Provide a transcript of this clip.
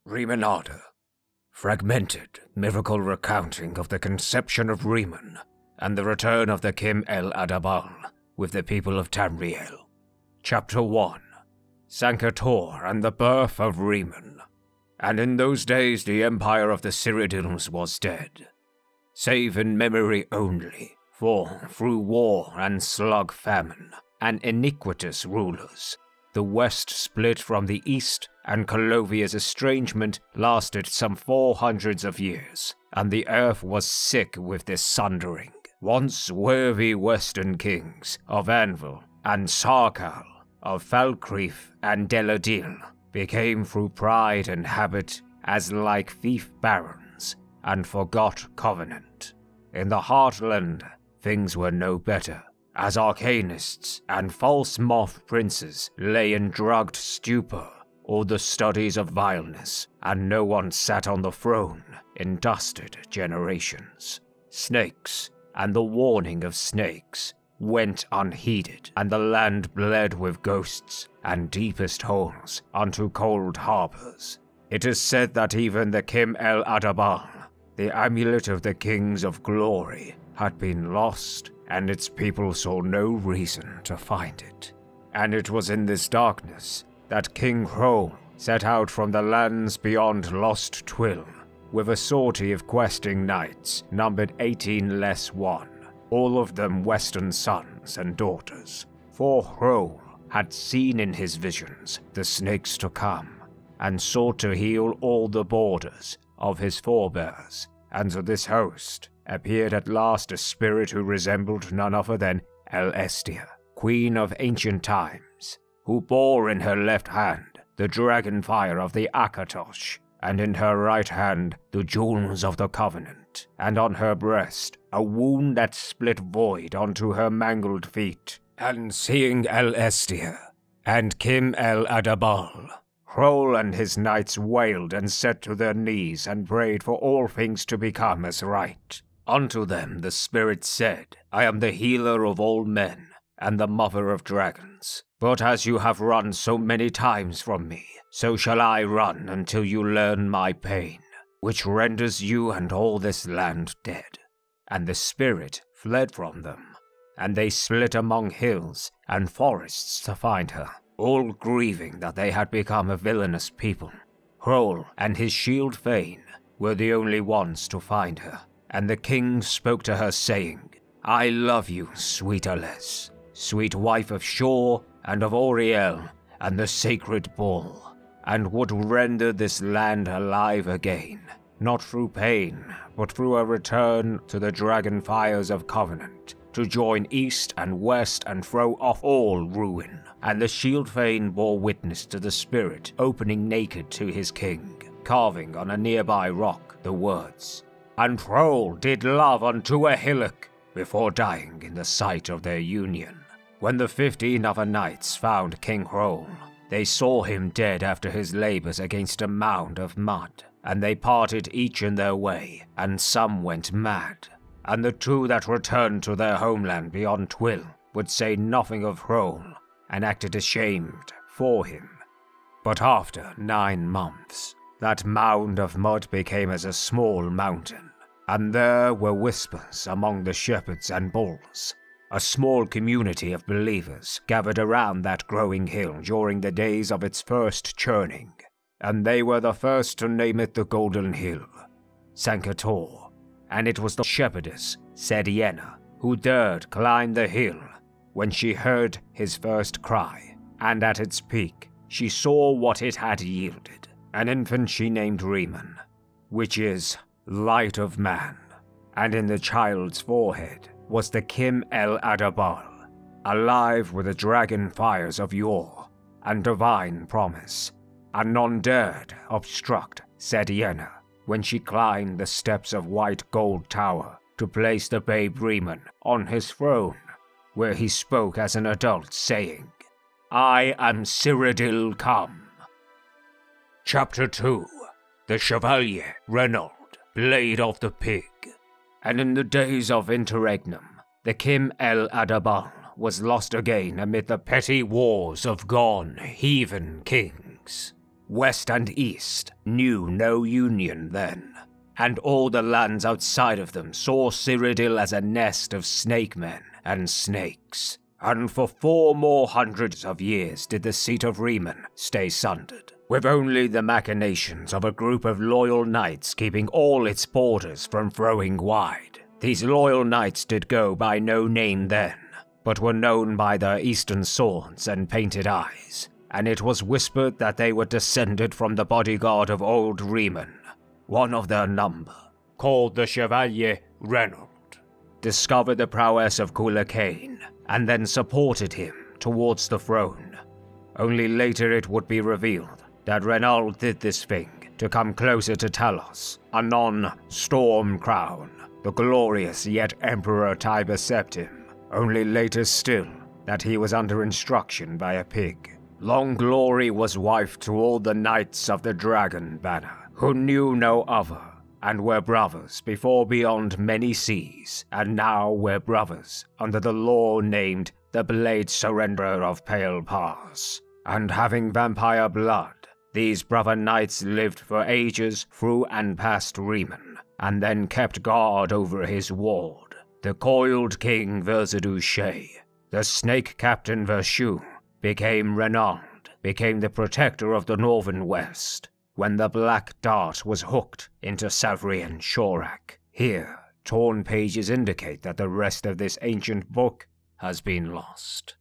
Remanada. Fragmented, mythical recounting of the conception of Reman and the return of the Kim El Adabal with the people of Tamriel. Chapter 1. Sankator and the birth of Reman. And in those days the empire of the Cyrodiils was dead, save in memory only, for through war and slug famine and iniquitous rulers, the west split from the east, and Colovia's estrangement lasted some 400 of years, and the earth was sick with this sundering. Once worthy western kings of Anvil and Sarkal, of Falkreath and Deladil, became through pride and habit as like fief barons, and forgot covenant. In the heartland, things were no better, as arcanists and false moth princes lay in drugged stupor, all the studies of vileness, and no one sat on the throne in dusted generations. Snakes, and the warning of snakes, went unheeded, and the land bled with ghosts and deepest holes unto cold harbors. It is said that even the Kim El Adabal, the amulet of the kings of glory, had been lost, and its people saw no reason to find it. And it was in this darkness that King HROL set out from the lands beyond Lost Twill, with a sortie of questing knights numbered 18 less 1, all of them western sons and daughters. For HROL had seen in his visions the snakes to come, and sought to heal all the borders of his forebears, and to this host appeared at last a spirit who resembled none other than Alessia, queen of ancient times, who bore in her left hand the dragon fire of the Akatosh, and in her right hand the jewels of the covenant, and on her breast a wound that split void onto her mangled feet. And seeing Alessia and Kim El Adabal, HROL and his knights wailed and set to their knees and prayed for all things to become as right. Unto them the spirit said, I am the healer of all men, and the mother of dragons. But as you have run so many times from me, so shall I run until you learn my pain, which renders you and all this land dead. And the spirit fled from them, and they split among hills and forests to find her, all grieving that they had become a villainous people. HROL and his shield Thane were the only ones to find her. And the king spoke to her, saying, I love you, sweet Aless, sweet wife of Shor and of Auriel and the sacred bull, and would render this land alive again, not through pain, but through a return to the dragon fires of covenant, to join east and west and throw off all ruin. And the shield Thane bore witness to the spirit opening naked to his king, carving on a nearby rock the words, And HROL did love unto a hillock, before dying in the sight of their union. When the 15 other knights found King HROL, they saw him dead after his labors against a mound of mud, and they parted each in their way, and some went mad. And the 2 that returned to their homeland beyond Twill would say nothing of HROL, and acted ashamed for him. But after 9 months, that mound of mud became as a small mountain, and there were whispers among the shepherds and bulls. A small community of believers gathered around that growing hill during the days of its first churning, and they were the first to name it the Golden Hill, Sankator, and it was the shepherdess, Sediena, who dared climb the hill when she heard his first cry, and at its peak she saw what it had yielded. An infant she named Reman, which is Light of Man, and in the child's forehead was the Kim El Adabal, alive with the dragon fires of yore and divine promise, and none dared obstruct Sediena when she climbed the steps of White Gold Tower to place the babe Reman on his throne, where he spoke as an adult, saying, I am Cyrodiil come. Chapter 2. The Chevalier Renaud, Blade of the Pig. And in the days of interregnum, the Kim El Adabal was lost again amid the petty wars of gone heathen kings. West and East knew no union then, and all the lands outside of them saw Cyrodiil as a nest of snake men and snakes. And for 4 more hundreds of years did the seat of Reman stay sundered, with only the machinations of a group of loyal knights keeping all its borders from throwing wide. These loyal knights did go by no name then, but were known by their eastern swords and painted eyes, and it was whispered that they were descended from the bodyguard of old Reman. One of their number, called the Chevalier Reynald, discovered the prowess of Culhocane, and then supported him towards the throne. Only later it would be revealed that Reynald did this thing to come closer to Talos, anon Stormcrown, the glorious yet Emperor Tiber Septim. Only later still that he was under instruction by a pig. Long glory was wife to all the knights of the Dragon Banner, who knew no other, and were brothers before beyond many seas, and now were brothers under the law named the Blade Surrenderer of Pale Pass. And having vampire blood, these brother knights lived for ages through and past Reman, and then kept guard over his ward. The coiled king Verzidu Shay, the snake captain Vershu, became renowned, became the protector of the Northern West, when the black dart was hooked into Savrian Shorak. Here, torn pages indicate that the rest of this ancient book has been lost.